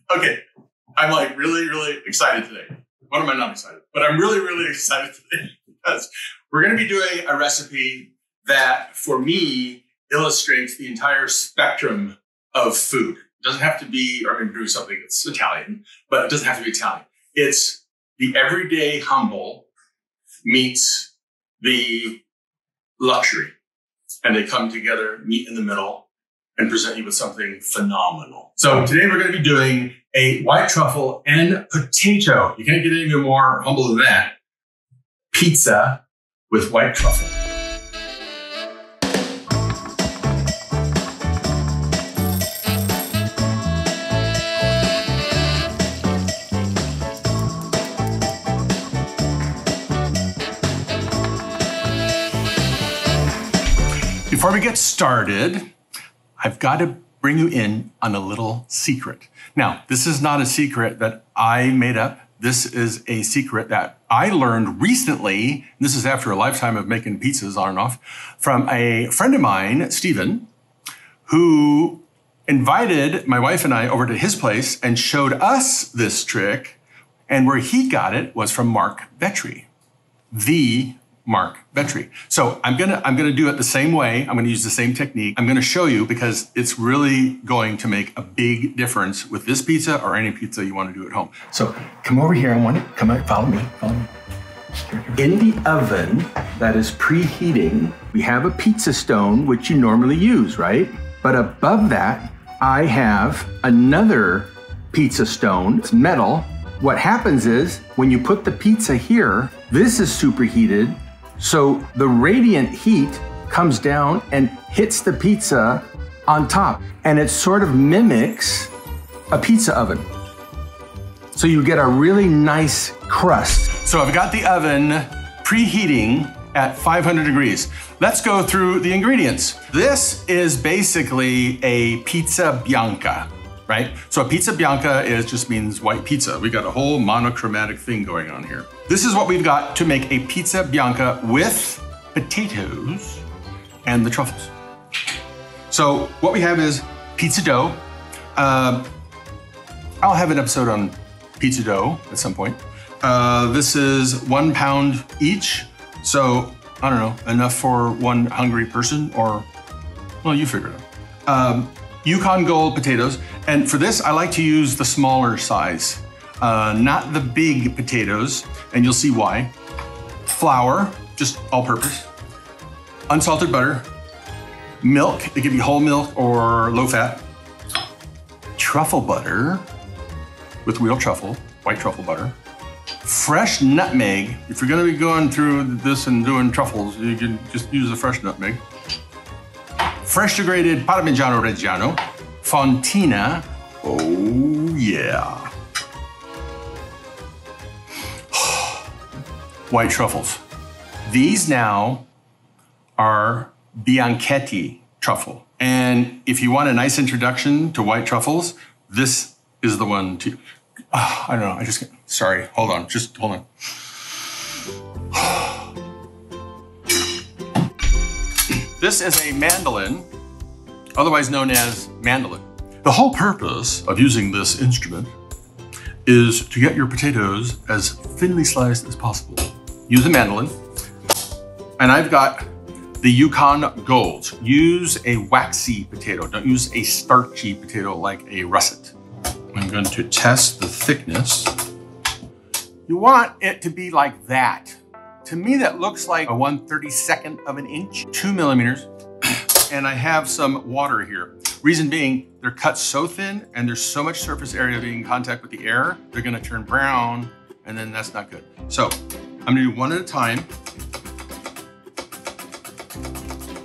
Okay, I'm like really excited today. What am I not excited? But I'm really excited today because we're going to be doing a recipe that, for me, illustrates the entire spectrum of food. It doesn't have to be, or I'm going to do something that's Italian, but it doesn't have to be Italian. It's the everyday humble meets the luxury. And they come together, meet in the middle, and present you with something phenomenal. So today we're going to be doing a white truffle and potato. You can't get any more humble than that. Pizza with white truffle. Before we get started, I've got to bring you in on a little secret. Now, this is not a secret that I made up. This is a secret that I learned recently. This is after a lifetime of making pizzas on and off, from a friend of mine, Steven, who invited my wife and I over to his place and showed us this trick. And where he got it was from Marc Vetri, the Marc Vetri. So I'm gonna do it the same way. I'm gonna use the same technique. I'm gonna show you because it's really going to make a big difference with this pizza or any pizza you want to do at home. So come over here. Come on, follow me. In the oven that is preheating, we have a pizza stone, which you normally use, right? But above that, I have another pizza stone. It's metal. What happens is when you put the pizza here, this is superheated. So the radiant heat comes down and hits the pizza on top, and it sort of mimics a pizza oven. So you get a really nice crust. So I've got the oven preheating at 500 degrees. Let's go through the ingredients. This is basically a pizza bianca, right? So a pizza bianca just means white pizza. We got a whole monochromatic thing going on here. This is what we've got to make a pizza bianca with potatoes and the truffles. So what we have is pizza dough. I'll have an episode on pizza dough at some point. This is 1 pound each. So I don't know, enough for one hungry person, or, well, you figure it out. Yukon Gold potatoes. And for this, I like to use the smaller size, not the big potatoes, and you'll see why. Flour, just all purpose. Unsalted butter. Milk, it could be whole milk or low fat. Truffle butter with real truffle, white truffle butter. Fresh nutmeg. If you're gonna be going through this and doing truffles, you can just use a fresh nutmeg. Fresh grated Parmigianno-Reggiano. Fontina. Oh yeah. White truffles. These now are Bianchetti truffle. And if you want a nice introduction to white truffles, this is the one to, I don't know, sorry, hold on, just hold on. This is a mandolin, otherwise known as mandolin. The whole purpose of using this instrument is to get your potatoes as thinly sliced as possible. Use a mandolin, and I've got the Yukon Gold. Use a waxy potato, don't use a starchy potato like a russet. I'm going to test the thickness. You want it to be like that. To me, that looks like a 1/32 of an inch, 2 millimeters. And I have some water here. Reason being, they're cut so thin and there's so much surface area being in contact with the air, they're gonna turn brown, and then that's not good. So I'm gonna do one at a time.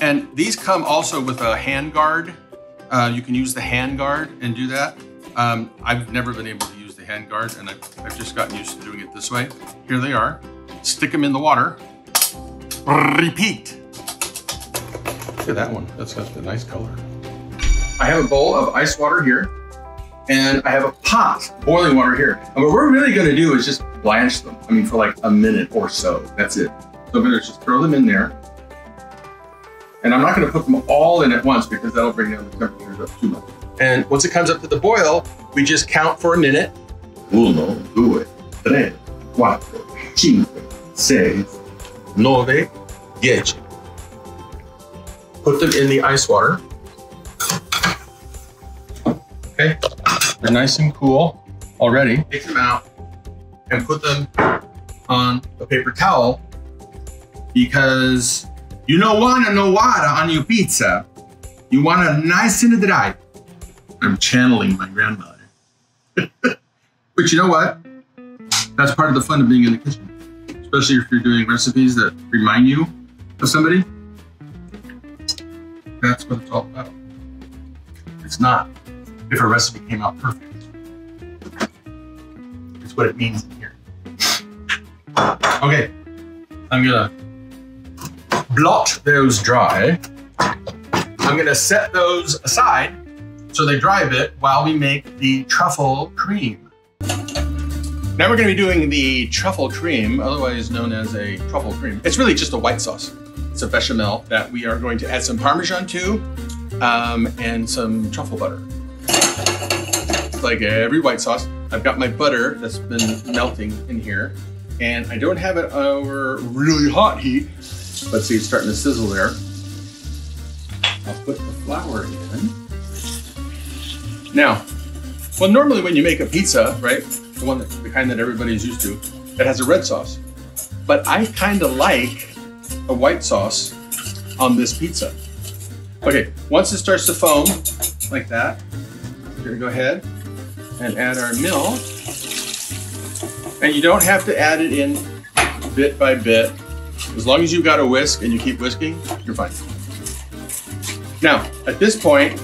And these come also with a hand guard. You can use the hand guard and do that. I've never been able to use the hand guard, and I've just gotten used to doing it this way. Here they are. Stick them in the water. Repeat. Look at that one. That's got a nice color. I have a bowl of ice water here, and I have a pot, boiling water here. And what we're really gonna do is just blanch them. I mean, for like a minute or so. That's it. So I'm gonna just throw them in there. And I'm not gonna put them all in at once because that'll bring down the temperatures up too much. And once it comes up to the boil, we just count for a minute. 1, 2, 3, 4, 5, 6, 9, 10. Put them in the ice water. Okay, they're nice and cool already. Take them out and put them on a paper towel because you don't want no water on your pizza. You want it nice and dry. I'm channeling my grandmother. But you know what? That's part of the fun of being in the kitchen, especially if you're doing recipes that remind you of somebody. That's what it's all about. It's not if a recipe came out perfect. It's what it means in here. Okay, I'm gonna blot those dry. I'm gonna set those aside so they dry a bit while we make the truffle cream. Now we're gonna be doing the truffle cream, otherwise known as a truffle cream. It's really just a white sauce. It's a bechamel that we are going to add some Parmesan to and some truffle butter. Like every white sauce, I've got my butter that's been melting in here, and I don't have it over really hot heat. Let's see, it's starting to sizzle there. I'll put the flour in. Now, well, normally when you make a pizza, right, the kind that everybody's used to, it has a red sauce. But I kind of like a white sauce on this pizza. Okay, once it starts to foam like that, we're gonna go ahead and add our milk. And you don't have to add it in bit by bit. As long as you've got a whisk and you keep whisking, you're fine. Now, at this point,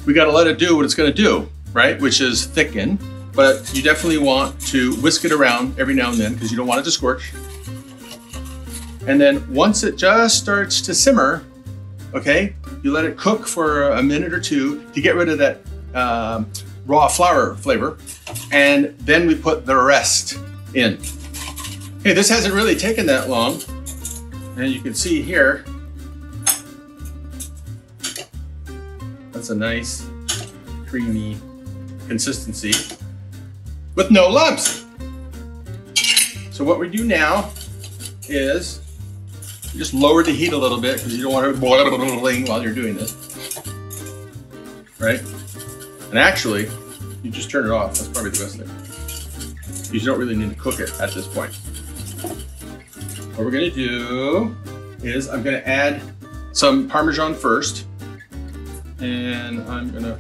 we gotta let it do what it's gonna do, right? Which is thicken, but you definitely want to whisk it around every now and then because you don't want it to scorch. And then once it just starts to simmer, okay, you let it cook for a minute or two to get rid of that raw flour flavor. And then we put the rest in. Hey, this hasn't really taken that long. And you can see here, that's a nice creamy consistency with no lumps. So what we do now is you just lower the heat a little bit because you don't want it boiling while you're doing this, right? And actually, you just turn it off. That's probably the best thing. You don't really need to cook it at this point. What we're gonna do is I'm gonna add some Parmesan first, and I'm gonna,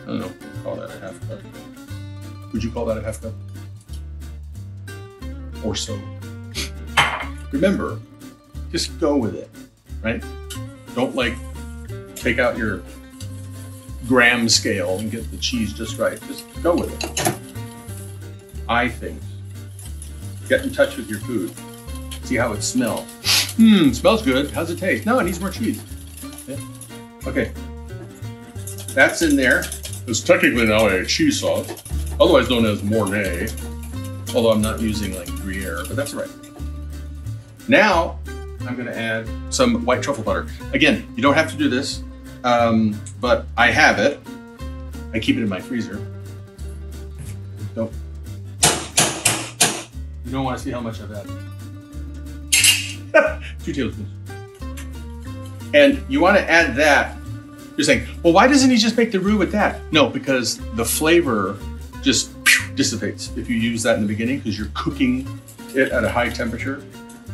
I don't know, call that a half cup. Would you call that a half cup? Or so. Remember, just go with it, right? Don't like take out your gram scale and get the cheese just right. Just go with it. I think. Get in touch with your food. See how it smells. Smells good. How's it taste? No, it needs more cheese. Yeah. Okay. That's in there. It's technically now a cheese sauce, otherwise known as Mornay. Although I'm not using like Gruyere, but that's all right. Now, I'm gonna add some white truffle butter. Again, you don't have to do this, but I have it. I keep it in my freezer. You don't want to see how much I've added. 2 tablespoons. And you want to add that. You're saying, well, why doesn't he just make the roux with that? No, because the flavor just dissipates if you use that in the beginning because you're cooking it at a high temperature.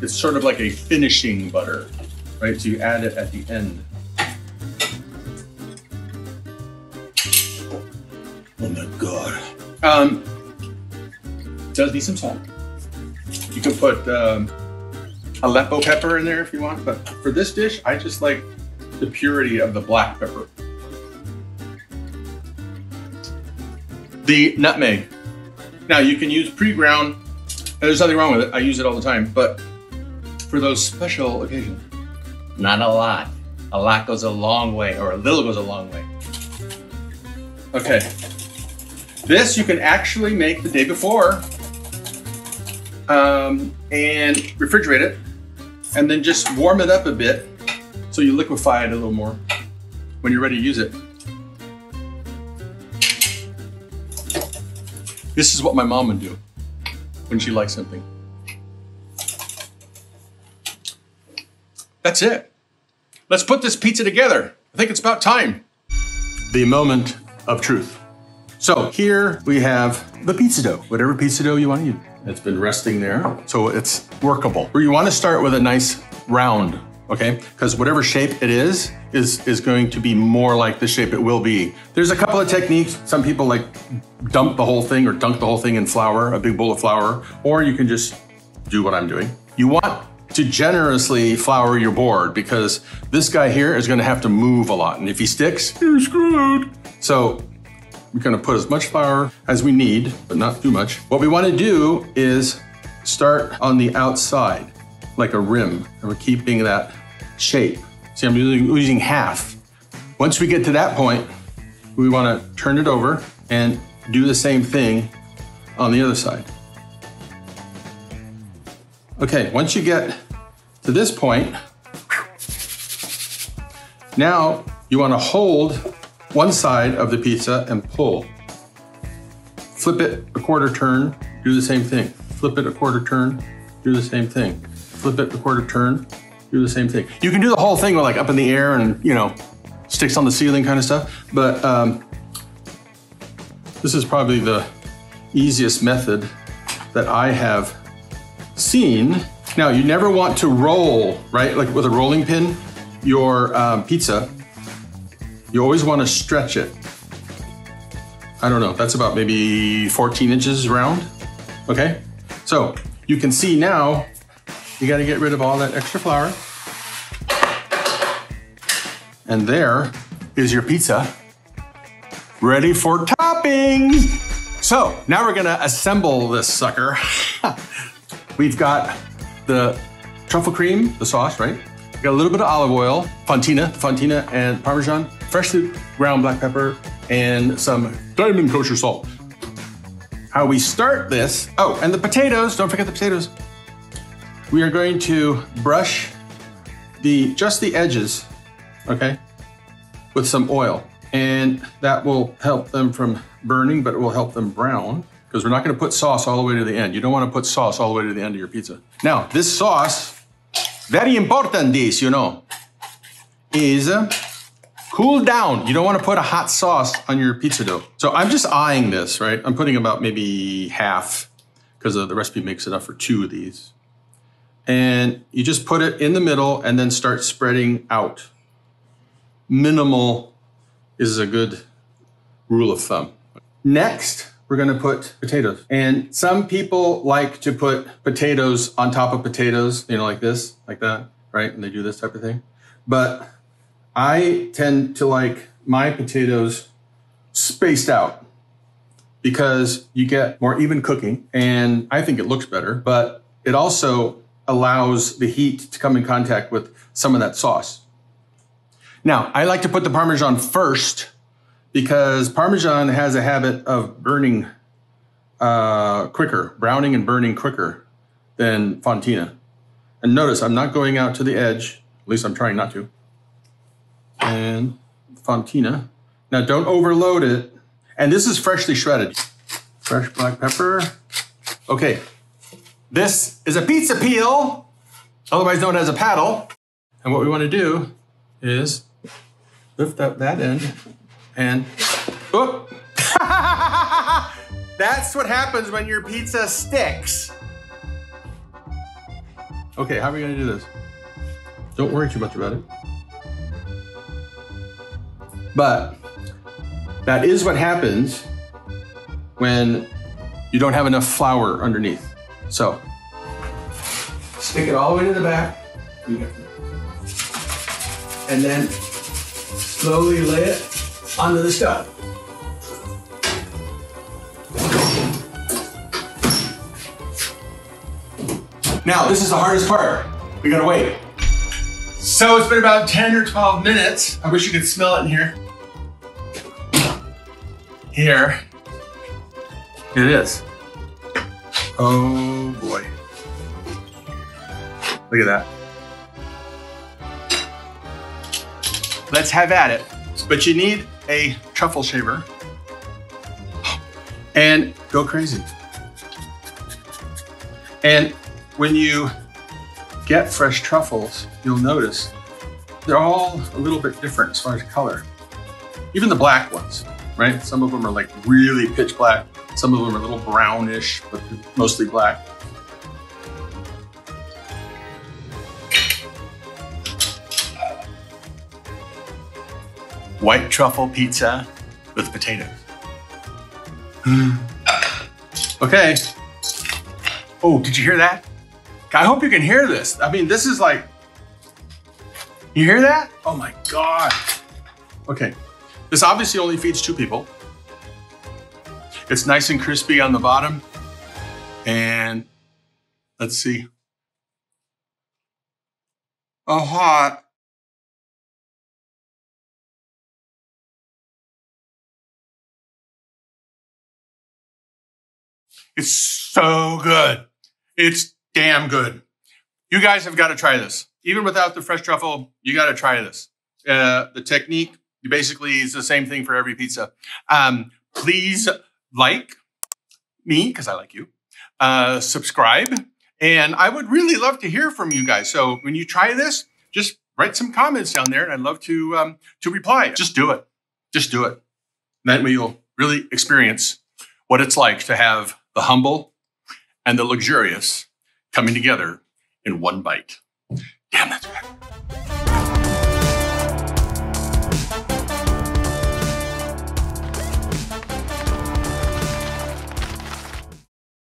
It's sort of like a finishing butter, right? So you add it at the end. Oh my God. Does need some salt. You can put Aleppo pepper in there if you want, but for this dish, I just like the purity of the black pepper. The nutmeg. Now you can use pre-ground, there's nothing wrong with it, I use it all the time, but for those special occasions, not a lot. A lot goes a long way, or a little goes a long way. Okay, this you can actually make the day before and refrigerate it, and then just warm it up a bit so you liquefy it a little more. when you're ready to use it. This is what my mom would do when she likes something. That's it. Let's put this pizza together. I think it's about time. The moment of truth. So here we have the pizza dough, whatever pizza dough you want to use. It's been resting there, so it's workable. You want to start with a nice round, okay? Because whatever shape it is going to be more like the shape it will be. There's a couple of techniques. Some people like dump the whole thing or dunk the whole thing in flour, a big bowl of flour, or you can just do what I'm doing. You want to generously flour your board because this guy here is gonna have to move a lot. And if he sticks, you're screwed. So we're gonna put as much flour as we need, but not too much. What we wanna do is start on the outside, like a rim, and we're keeping that shape. See, I'm using half. Once we get to that point, we wanna turn it over and do the same thing on the other side. Okay, once you get to this point, now you want to hold one side of the pizza and pull. Flip it a quarter turn, do the same thing. Flip it a quarter turn, do the same thing. Flip it a quarter turn, do the same thing. You can do the whole thing with like up in the air and, you know, sticks on the ceiling kind of stuff, but this is probably the easiest method that I have seen. Now, you never want to roll, right? Like with a rolling pin, your pizza, you always want to stretch it. I don't know, that's about maybe 14 inches round, okay? So you can see now, you got to get rid of all that extra flour. And there is your pizza, ready for toppings. So now we're gonna assemble this sucker. We've got the truffle cream, the sauce, right? We've got a little bit of olive oil, fontina and Parmesan, freshly ground black pepper, and some diamond kosher salt. How we start this, oh, and the potatoes, don't forget the potatoes. We are going to brush just the edges, okay, with some oil. And that will help them from burning, but it will help them brown because we're not going to put sauce all the way to the end. You don't want to put sauce all the way to the end of your pizza. Now, this sauce, very important this, you know, is cool down. You don't want to put a hot sauce on your pizza dough. So I'm just eyeing this, right? I'm putting about maybe half because the recipe makes enough for 2 of these. And you just put it in the middle and then start spreading out. Minimal is a good rule of thumb. Next, we're gonna put potatoes. And some people like to put potatoes on top of potatoes, you know, like this, like that, right? And they do this type of thing. But I tend to like my potatoes spaced out because you get more even cooking and I think it looks better, but it also allows the heat to come in contact with some of that sauce. Now, I like to put the Parmesan first because Parmesan has a habit of burning quicker, browning and burning quicker than fontina. And notice I'm not going out to the edge, at least I'm trying not to. And fontina. Now don't overload it. And this is freshly shredded. Fresh black pepper. Okay, this is a pizza peel, otherwise known as a paddle. And what we want to do is lift up that end and, whoop. That's what happens when your pizza sticks. Okay, how are we gonna do this? Don't worry too much about it. But that is what happens when you don't have enough flour underneath. So, stick it all the way to the back. And then slowly lay it onto the stove. Now, this is the hardest part. We gotta wait. So it's been about 10 or 12 minutes. I wish you could smell it in here. Here it is. Oh boy. Look at that. Let's have at it. But you need a truffle shaver and go crazy. And when you get fresh truffles, you'll notice they're all a little bit different as far as color. Even the black ones, right? Some of them are like really pitch black. Some of them are a little brownish, but mostly black. White truffle pizza with potatoes. Okay. Oh, did you hear that? I hope you can hear this. I mean, this is like, you hear that? Oh my God. Okay, this obviously only feeds 2 people. It's nice and crispy on the bottom. And let's see. Oh, hot. It's so good. It's damn good. You guys have got to try this. Even without the fresh truffle, you got to try this. The technique basically is the same thing for every pizza. Please like me, because I like you. Subscribe. And I would really love to hear from you guys. So when you try this, just write some comments down there and I'd love to reply. Just do it. Just do it. That way you'll really experience what it's like to have the humble and the luxurious coming together in one bite. Damn, that's good.